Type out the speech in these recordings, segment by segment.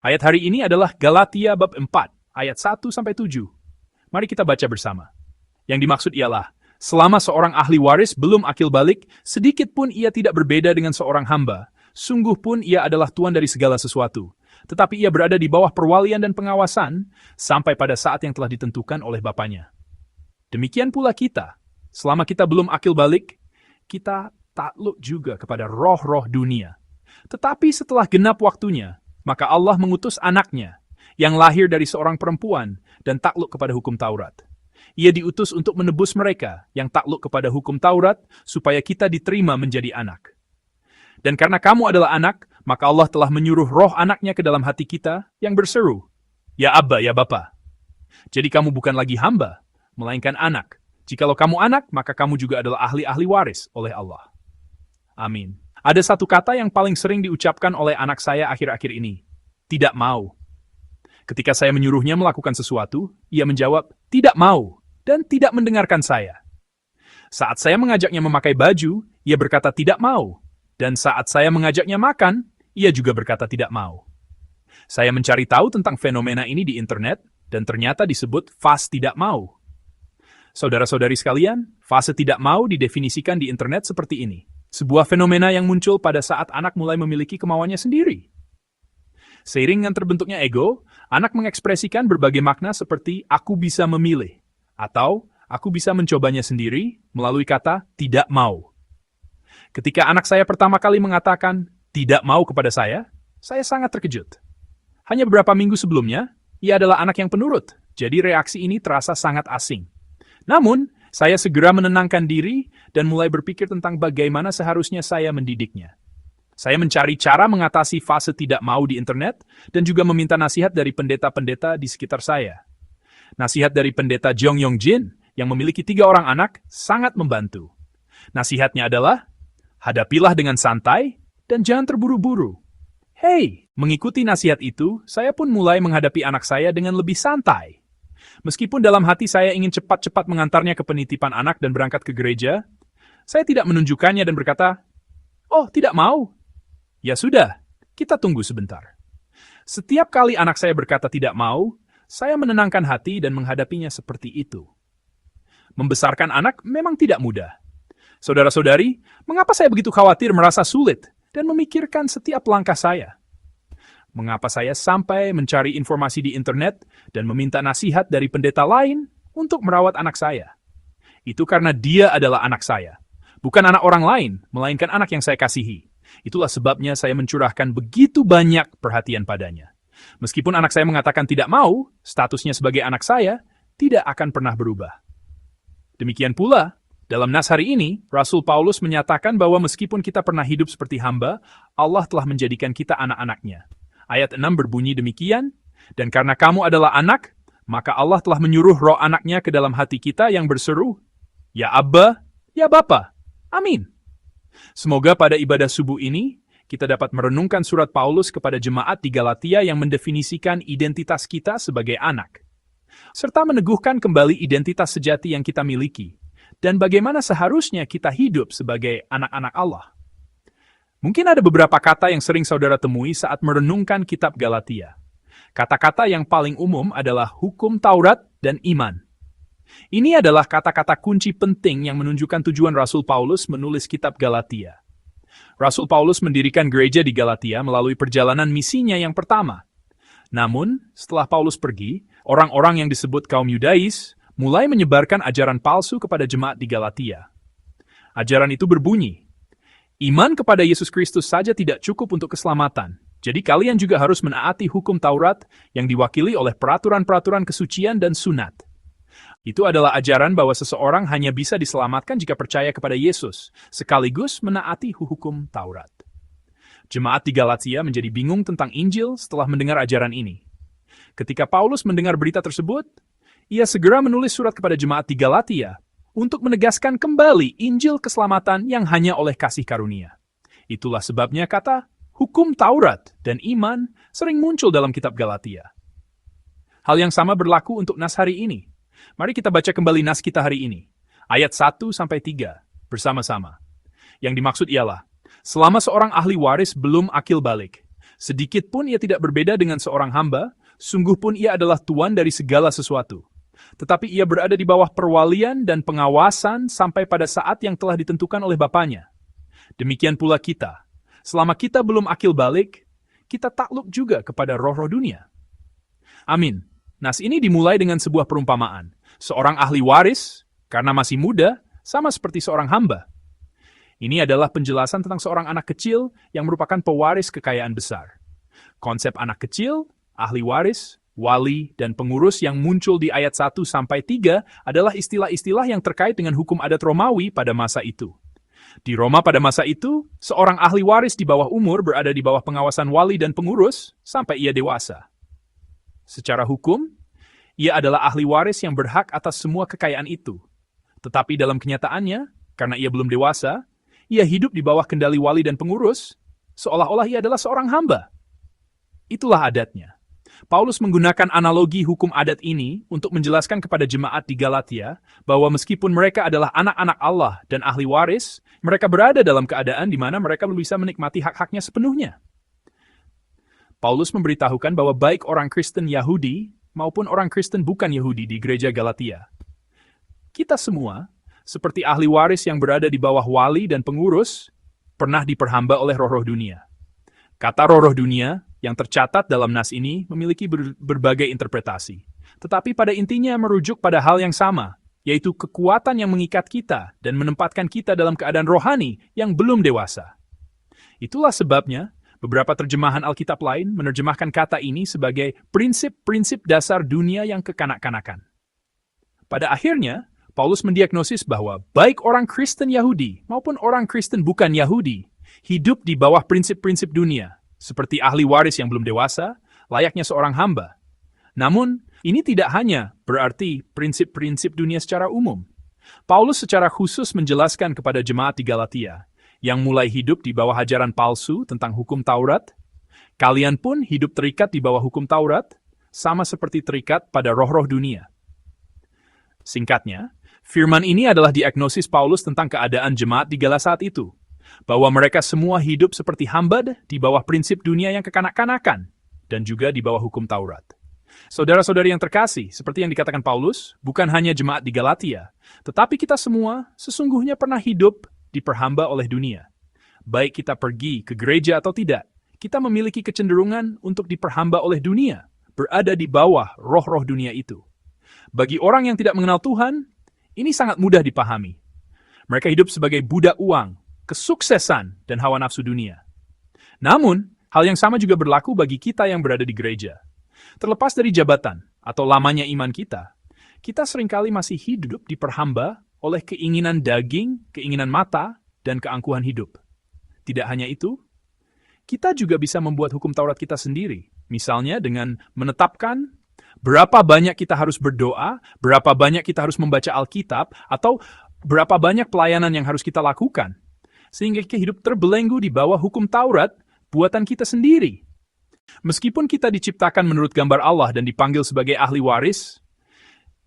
Ayat hari ini adalah Galatia bab 4, ayat 1-7. Mari kita baca bersama. Yang dimaksud ialah, selama seorang ahli waris belum akil balik, sedikit pun ia tidak berbeda dengan seorang hamba. Sungguh pun ia adalah tuan dari segala sesuatu. Tetapi ia berada di bawah perwalian dan pengawasan, sampai pada saat yang telah ditentukan oleh Bapaknya. Demikian pula kita, selama kita belum akil balik, kita takluk juga kepada roh-roh dunia. Tetapi setelah genap waktunya, maka Allah mengutus anaknya, yang lahir dari seorang perempuan dan takluk kepada hukum Taurat. Ia diutus untuk menebus mereka yang takluk kepada hukum Taurat, supaya kita diterima menjadi anak. Dan karena kamu adalah anak, maka Allah telah menyuruh roh anaknya ke dalam hati kita yang berseru, Ya Abba, ya Bapa. Jadi kamu bukan lagi hamba, melainkan anak. Jikalau kamu anak, maka kamu juga adalah ahli-ahli waris oleh Allah. Amin. Ada satu kata yang paling sering diucapkan oleh anak saya akhir-akhir ini. Tidak mau. Ketika saya menyuruhnya melakukan sesuatu, ia menjawab, tidak mau, dan tidak mendengarkan saya. Saat saya mengajaknya memakai baju, ia berkata tidak mau. Dan saat saya mengajaknya makan, ia juga berkata tidak mau. Saya mencari tahu tentang fenomena ini di internet, dan ternyata disebut fase tidak mau. Saudara-saudari sekalian, fase tidak mau didefinisikan di internet seperti ini. Sebuah fenomena yang muncul pada saat anak mulai memiliki kemauannya sendiri. Seiring dengan terbentuknya ego, anak mengekspresikan berbagai makna seperti aku bisa memilih, atau aku bisa mencobanya sendiri melalui kata tidak mau. Ketika anak saya pertama kali mengatakan tidak mau kepada saya sangat terkejut. Hanya beberapa minggu sebelumnya, ia adalah anak yang penurut, jadi reaksi ini terasa sangat asing. Namun, saya segera menenangkan diri dan mulai berpikir tentang bagaimana seharusnya saya mendidiknya. Saya mencari cara mengatasi fase tidak mau di internet dan juga meminta nasihat dari pendeta-pendeta di sekitar saya. Nasihat dari pendeta Jong Yong Jin yang memiliki 3 orang anak sangat membantu. Nasihatnya adalah, hadapilah dengan santai dan jangan terburu-buru. Hei, mengikuti nasihat itu, saya pun mulai menghadapi anak saya dengan lebih santai. Meskipun dalam hati saya ingin cepat-cepat mengantarnya ke penitipan anak dan berangkat ke gereja, saya tidak menunjukkannya dan berkata, oh, tidak mau. Ya sudah, kita tunggu sebentar. Setiap kali anak saya berkata tidak mau, saya menenangkan hati dan menghadapinya seperti itu. Membesarkan anak memang tidak mudah. Saudara-saudari, mengapa saya begitu khawatir merasa sulit dan memikirkan setiap langkah saya? Mengapa saya sampai mencari informasi di internet dan meminta nasihat dari pendeta lain untuk merawat anak saya? Itu karena dia adalah anak saya. Bukan anak orang lain, melainkan anak yang saya kasihi. Itulah sebabnya saya mencurahkan begitu banyak perhatian padanya. Meskipun anak saya mengatakan tidak mau, statusnya sebagai anak saya tidak akan pernah berubah. Demikian pula, dalam nas hari ini, Rasul Paulus menyatakan bahwa meskipun kita pernah hidup seperti hamba, Allah telah menjadikan kita anak-anaknya. Ayat 6 berbunyi demikian, dan karena kamu adalah anak, maka Allah telah menyuruh roh anaknya ke dalam hati kita yang berseru, Ya Abba, ya Bapa. Amin. Semoga pada ibadah subuh ini, kita dapat merenungkan surat Paulus kepada jemaat di Galatia yang mendefinisikan identitas kita sebagai anak, serta meneguhkan kembali identitas sejati yang kita miliki, dan bagaimana seharusnya kita hidup sebagai anak-anak Allah. Mungkin ada beberapa kata yang sering saudara temui saat merenungkan kitab Galatia. Kata-kata yang paling umum adalah hukum Taurat dan iman. Ini adalah kata-kata kunci penting yang menunjukkan tujuan Rasul Paulus menulis kitab Galatia. Rasul Paulus mendirikan gereja di Galatia melalui perjalanan misinya yang pertama. Namun, setelah Paulus pergi, orang-orang yang disebut kaum Yudais mulai menyebarkan ajaran palsu kepada jemaat di Galatia. Ajaran itu berbunyi, iman kepada Yesus Kristus saja tidak cukup untuk keselamatan. Jadi kalian juga harus menaati hukum Taurat yang diwakili oleh peraturan-peraturan kesucian dan sunat. Itu adalah ajaran bahwa seseorang hanya bisa diselamatkan jika percaya kepada Yesus, sekaligus menaati hukum Taurat. Jemaat di Galatia menjadi bingung tentang Injil setelah mendengar ajaran ini. Ketika Paulus mendengar berita tersebut, ia segera menulis surat kepada jemaat di Galatia untuk menegaskan kembali Injil keselamatan yang hanya oleh kasih karunia. Itulah sebabnya kata hukum Taurat dan iman sering muncul dalam kitab Galatia. Hal yang sama berlaku untuk nas hari ini. Mari kita baca kembali nas kita hari ini. Ayat 1-3 bersama-sama. Yang dimaksud ialah, selama seorang ahli waris belum akil balik, Sedikit pun ia tidak berbeda dengan seorang hamba, sungguh pun ia adalah tuan dari segala sesuatu. Tetapi ia berada di bawah perwalian dan pengawasan sampai pada saat yang telah ditentukan oleh Bapanya. Demikian pula kita. Selama kita belum akil balik, kita takluk juga kepada roh-roh dunia. Amin. Nas ini dimulai dengan sebuah perumpamaan. Seorang ahli waris, karena masih muda, sama seperti seorang hamba. Ini adalah penjelasan tentang seorang anak kecil yang merupakan pewaris kekayaan besar. Konsep anak kecil, ahli waris, wali, dan pengurus yang muncul di ayat 1-3 adalah istilah-istilah yang terkait dengan hukum adat Romawi pada masa itu. Di Roma pada masa itu, seorang ahli waris di bawah umur berada di bawah pengawasan wali dan pengurus sampai ia dewasa. Secara hukum, ia adalah ahli waris yang berhak atas semua kekayaan itu. Tetapi dalam kenyataannya, karena ia belum dewasa, ia hidup di bawah kendali wali dan pengurus, seolah-olah ia adalah seorang hamba. Itulah adatnya. Paulus menggunakan analogi hukum adat ini untuk menjelaskan kepada jemaat di Galatia bahwa meskipun mereka adalah anak-anak Allah dan ahli waris, mereka berada dalam keadaan di mana mereka belum bisa menikmati hak-haknya sepenuhnya. Paulus memberitahukan bahwa baik orang Kristen Yahudi maupun orang Kristen bukan Yahudi di gereja Galatia, kita semua, seperti ahli waris yang berada di bawah wali dan pengurus, pernah diperhamba oleh roh-roh dunia. Kata roh-roh dunia yang tercatat dalam nas ini memiliki berbagai interpretasi. Tetapi pada intinya merujuk pada hal yang sama, yaitu kekuatan yang mengikat kita dan menempatkan kita dalam keadaan rohani yang belum dewasa. Itulah sebabnya, beberapa terjemahan Alkitab lain menerjemahkan kata ini sebagai prinsip-prinsip dasar dunia yang kekanak-kanakan. Pada akhirnya, Paulus mendiagnosis bahwa baik orang Kristen Yahudi maupun orang Kristen bukan Yahudi hidup di bawah prinsip-prinsip dunia, seperti ahli waris yang belum dewasa, layaknya seorang hamba. Namun, ini tidak hanya berarti prinsip-prinsip dunia secara umum. Paulus secara khusus menjelaskan kepada jemaat di Galatia, yang mulai hidup di bawah ajaran palsu tentang hukum Taurat, kalian pun hidup terikat di bawah hukum Taurat, sama seperti terikat pada roh-roh dunia. Singkatnya, firman ini adalah diagnosis Paulus tentang keadaan jemaat di Gala saat itu, bahwa mereka semua hidup seperti hamba di bawah prinsip dunia yang kekanak-kanakan, dan juga di bawah hukum Taurat. Saudara-saudari yang terkasih, seperti yang dikatakan Paulus, bukan hanya jemaat di Galatia, tetapi kita semua sesungguhnya pernah hidup diperhamba oleh dunia. Baik kita pergi ke gereja atau tidak, kita memiliki kecenderungan untuk diperhamba oleh dunia, berada di bawah roh-roh dunia itu. Bagi orang yang tidak mengenal Tuhan, ini sangat mudah dipahami. Mereka hidup sebagai budak uang, kesuksesan, dan hawa nafsu dunia. Namun, hal yang sama juga berlaku bagi kita yang berada di gereja. Terlepas dari jabatan atau lamanya iman kita seringkali masih hidup diperhamba oleh keinginan daging, keinginan mata, dan keangkuhan hidup. Tidak hanya itu, kita juga bisa membuat hukum Taurat kita sendiri. Misalnya dengan menetapkan berapa banyak kita harus berdoa, berapa banyak kita harus membaca Alkitab, atau berapa banyak pelayanan yang harus kita lakukan. Sehingga kita hidup terbelenggu di bawah hukum Taurat, buatan kita sendiri. Meskipun kita diciptakan menurut gambar Allah dan dipanggil sebagai ahli waris,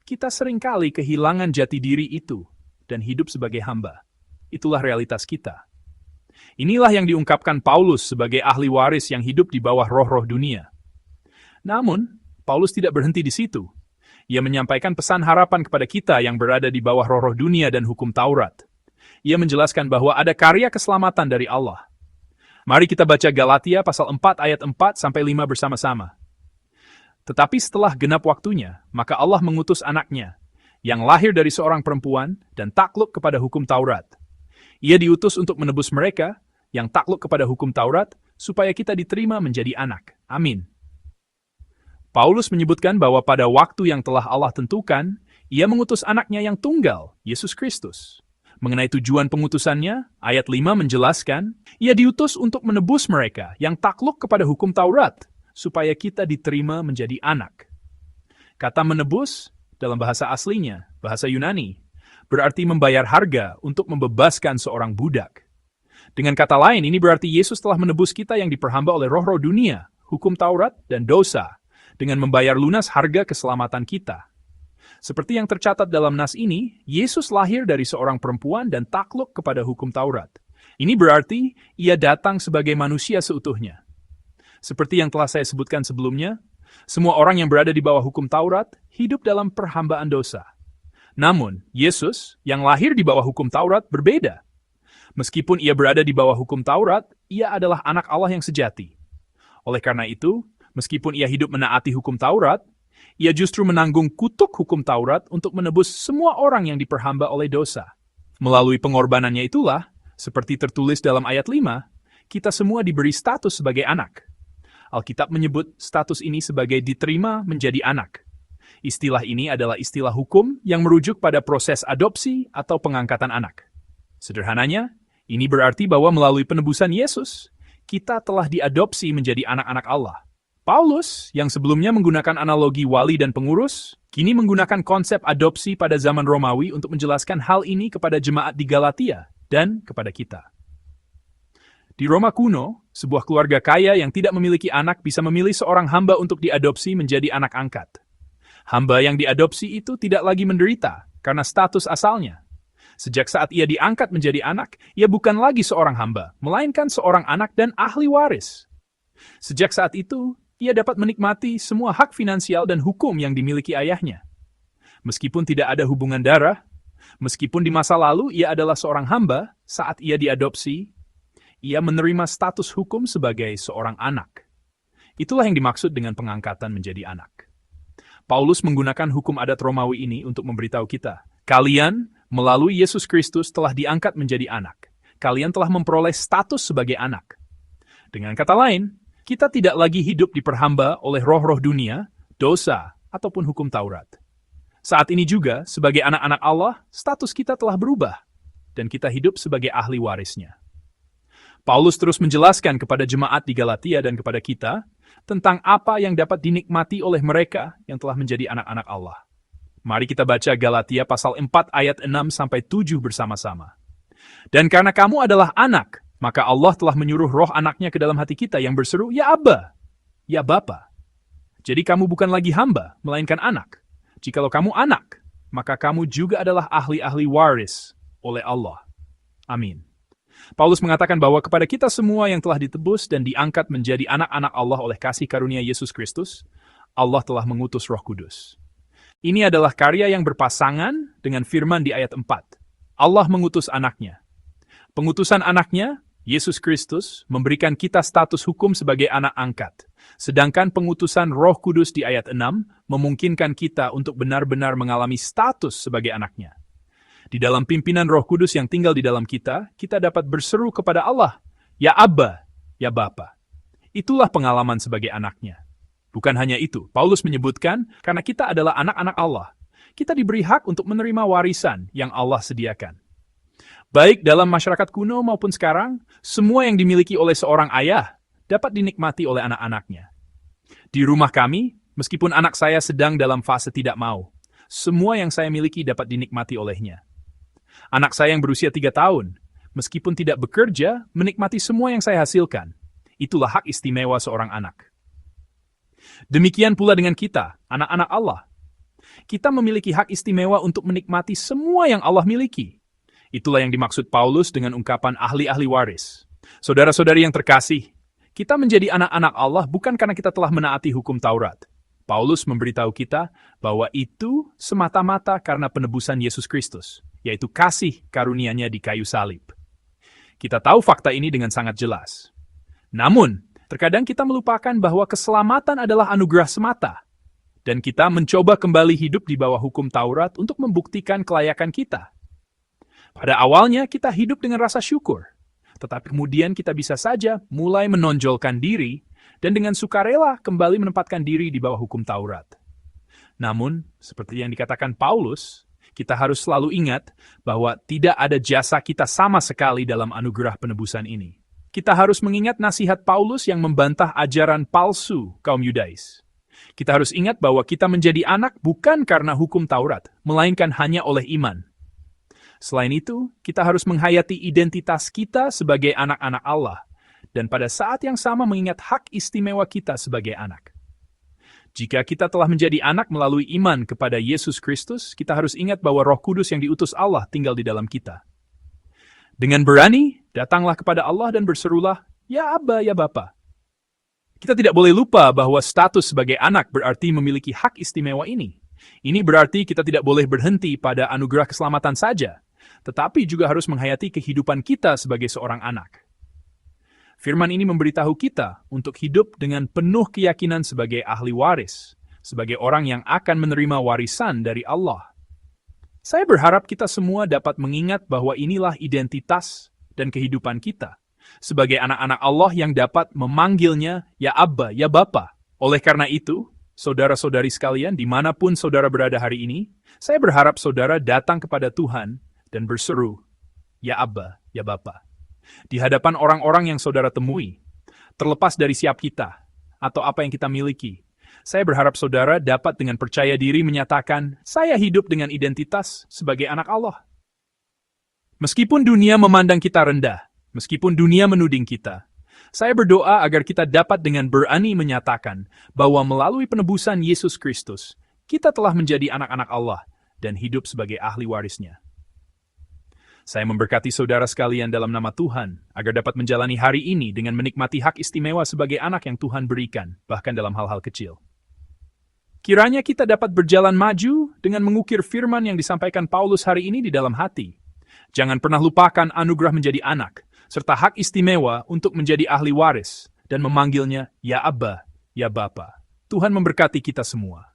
kita seringkali kehilangan jati diri itu dan hidup sebagai hamba. Itulah realitas kita. Inilah yang diungkapkan Paulus sebagai ahli waris yang hidup di bawah roh-roh dunia. Namun, Paulus tidak berhenti di situ. Ia menyampaikan pesan harapan kepada kita yang berada di bawah roh-roh dunia dan hukum Taurat. Ia menjelaskan bahwa ada karya keselamatan dari Allah. Mari kita baca Galatia pasal 4 ayat 4-5 bersama-sama. Tetapi setelah genap waktunya, maka Allah mengutus anaknya, yang lahir dari seorang perempuan dan takluk kepada hukum Taurat. Ia diutus untuk menebus mereka yang takluk kepada hukum Taurat, supaya kita diterima menjadi anak. Amin. Paulus menyebutkan bahwa pada waktu yang telah Allah tentukan, ia mengutus anaknya yang tunggal, Yesus Kristus. Mengenai tujuan pengutusannya, ayat 5 menjelaskan, ia diutus untuk menebus mereka yang takluk kepada hukum Taurat, supaya kita diterima menjadi anak. Kata menebus, dalam bahasa aslinya, bahasa Yunani, berarti membayar harga untuk membebaskan seorang budak. Dengan kata lain, ini berarti Yesus telah menebus kita yang diperhamba oleh roh-roh dunia, hukum Taurat, dan dosa, dengan membayar lunas harga keselamatan kita. Seperti yang tercatat dalam nas ini, Yesus lahir dari seorang perempuan dan takluk kepada hukum Taurat. Ini berarti ia datang sebagai manusia seutuhnya. Seperti yang telah saya sebutkan sebelumnya, semua orang yang berada di bawah hukum Taurat hidup dalam perhambaan dosa. Namun, Yesus yang lahir di bawah hukum Taurat berbeda. Meskipun ia berada di bawah hukum Taurat, ia adalah anak Allah yang sejati. Oleh karena itu, meskipun ia hidup menaati hukum Taurat, ia justru menanggung kutuk hukum Taurat untuk menebus semua orang yang diperhamba oleh dosa. Melalui pengorbanannya itulah, seperti tertulis dalam ayat 5, kita semua diberi status sebagai anak. Alkitab menyebut status ini sebagai diterima menjadi anak. Istilah ini adalah istilah hukum yang merujuk pada proses adopsi atau pengangkatan anak. Sederhananya, ini berarti bahwa melalui penebusan Yesus, kita telah diadopsi menjadi anak-anak Allah. Paulus, yang sebelumnya menggunakan analogi wali dan pengurus, kini menggunakan konsep adopsi pada zaman Romawi untuk menjelaskan hal ini kepada jemaat di Galatia dan kepada kita. Di Roma kuno, sebuah keluarga kaya yang tidak memiliki anak bisa memilih seorang hamba untuk diadopsi menjadi anak angkat. Hamba yang diadopsi itu tidak lagi menderita karena status asalnya. Sejak saat ia diangkat menjadi anak, ia bukan lagi seorang hamba, melainkan seorang anak dan ahli waris. Sejak saat itu, ia dapat menikmati semua hak finansial dan hukum yang dimiliki ayahnya. Meskipun tidak ada hubungan darah, meskipun di masa lalu ia adalah seorang hamba, saat ia diadopsi, ia menerima status hukum sebagai seorang anak. Itulah yang dimaksud dengan pengangkatan menjadi anak. Paulus menggunakan hukum adat Romawi ini untuk memberitahu kita, kalian melalui Yesus Kristus telah diangkat menjadi anak. Kalian telah memperoleh status sebagai anak. Dengan kata lain, kita tidak lagi hidup diperhamba oleh roh-roh dunia, dosa, ataupun hukum Taurat. Saat ini juga, sebagai anak-anak Allah, status kita telah berubah, dan kita hidup sebagai ahli warisnya. Paulus terus menjelaskan kepada jemaat di Galatia dan kepada kita tentang apa yang dapat dinikmati oleh mereka yang telah menjadi anak-anak Allah. Mari kita baca Galatia pasal 4 ayat 6-7 bersama-sama. Dan karena kamu adalah anak, maka Allah telah menyuruh roh anaknya ke dalam hati kita yang berseru, ya Abba, ya Bapa. Jadi kamu bukan lagi hamba, melainkan anak. Jikalau kamu anak, maka kamu juga adalah ahli-ahli waris oleh Allah. Amin. Paulus mengatakan bahwa kepada kita semua yang telah ditebus dan diangkat menjadi anak-anak Allah oleh kasih karunia Yesus Kristus, Allah telah mengutus Roh Kudus. Ini adalah karya yang berpasangan dengan firman di ayat 4. Allah mengutus anaknya. Pengutusan anaknya, Yesus Kristus, memberikan kita status hukum sebagai anak angkat. Sedangkan pengutusan Roh Kudus di ayat 6 memungkinkan kita untuk benar-benar mengalami status sebagai anaknya. Di dalam pimpinan Roh Kudus yang tinggal di dalam kita, kita dapat berseru kepada Allah, ya Abba, ya Bapa. Itulah pengalaman sebagai anaknya. Bukan hanya itu, Paulus menyebutkan, karena kita adalah anak-anak Allah, kita diberi hak untuk menerima warisan yang Allah sediakan. Baik dalam masyarakat kuno maupun sekarang, semua yang dimiliki oleh seorang ayah dapat dinikmati oleh anak-anaknya. Di rumah kami, meskipun anak saya sedang dalam fase tidak mau, semua yang saya miliki dapat dinikmati olehnya. Anak saya yang berusia 3 tahun, meskipun tidak bekerja, menikmati semua yang saya hasilkan. Itulah hak istimewa seorang anak. Demikian pula dengan kita, anak-anak Allah. Kita memiliki hak istimewa untuk menikmati semua yang Allah miliki. Itulah yang dimaksud Paulus dengan ungkapan ahli-ahli waris. Saudara-saudari yang terkasih, kita menjadi anak-anak Allah bukan karena kita telah menaati hukum Taurat. Paulus memberitahu kita bahwa itu semata-mata karena penebusan Yesus Kristus, yaitu kasih karunia-Nya di kayu salib. Kita tahu fakta ini dengan sangat jelas. Namun, terkadang kita melupakan bahwa keselamatan adalah anugerah semata, dan kita mencoba kembali hidup di bawah hukum Taurat untuk membuktikan kelayakan kita. Pada awalnya kita hidup dengan rasa syukur, tetapi kemudian kita bisa saja mulai menonjolkan diri dan dengan sukarela kembali menempatkan diri di bawah hukum Taurat. Namun, seperti yang dikatakan Paulus, kita harus selalu ingat bahwa tidak ada jasa kita sama sekali dalam anugerah penebusan ini. Kita harus mengingat nasihat Paulus yang membantah ajaran palsu kaum Yudais. Kita harus ingat bahwa kita menjadi anak bukan karena hukum Taurat, melainkan hanya oleh iman. Selain itu, kita harus menghayati identitas kita sebagai anak-anak Allah, dan pada saat yang sama mengingat hak istimewa kita sebagai anak. Jika kita telah menjadi anak melalui iman kepada Yesus Kristus, kita harus ingat bahwa Roh Kudus yang diutus Allah tinggal di dalam kita. Dengan berani, datanglah kepada Allah dan berserulah, ya Abba, ya Bapa. Kita tidak boleh lupa bahwa status sebagai anak berarti memiliki hak istimewa ini. Ini berarti kita tidak boleh berhenti pada anugerah keselamatan saja, tetapi juga harus menghayati kehidupan kita sebagai seorang anak. Firman ini memberitahu kita untuk hidup dengan penuh keyakinan sebagai ahli waris, sebagai orang yang akan menerima warisan dari Allah. Saya berharap kita semua dapat mengingat bahwa inilah identitas dan kehidupan kita, sebagai anak-anak Allah yang dapat memanggilnya ya Abba, ya Bapa. Oleh karena itu, saudara-saudari sekalian, dimanapun saudara berada hari ini, saya berharap saudara datang kepada Tuhan dan berseru, ya Abba, ya Bapa. Di hadapan orang-orang yang saudara temui, terlepas dari siap kita, atau apa yang kita miliki, saya berharap saudara dapat dengan percaya diri menyatakan, saya hidup dengan identitas sebagai anak Allah. Meskipun dunia memandang kita rendah, meskipun dunia menuding kita, saya berdoa agar kita dapat dengan berani menyatakan bahwa melalui penebusan Yesus Kristus, kita telah menjadi anak-anak Allah dan hidup sebagai ahli warisnya. Saya memberkati saudara sekalian dalam nama Tuhan, agar dapat menjalani hari ini dengan menikmati hak istimewa sebagai anak yang Tuhan berikan, bahkan dalam hal-hal kecil. Kiranya kita dapat berjalan maju dengan mengukir firman yang disampaikan Paulus hari ini di dalam hati. Jangan pernah lupakan anugerah menjadi anak, serta hak istimewa untuk menjadi ahli waris, dan memanggilnya, ya Abba, ya Bapa. Tuhan memberkati kita semua.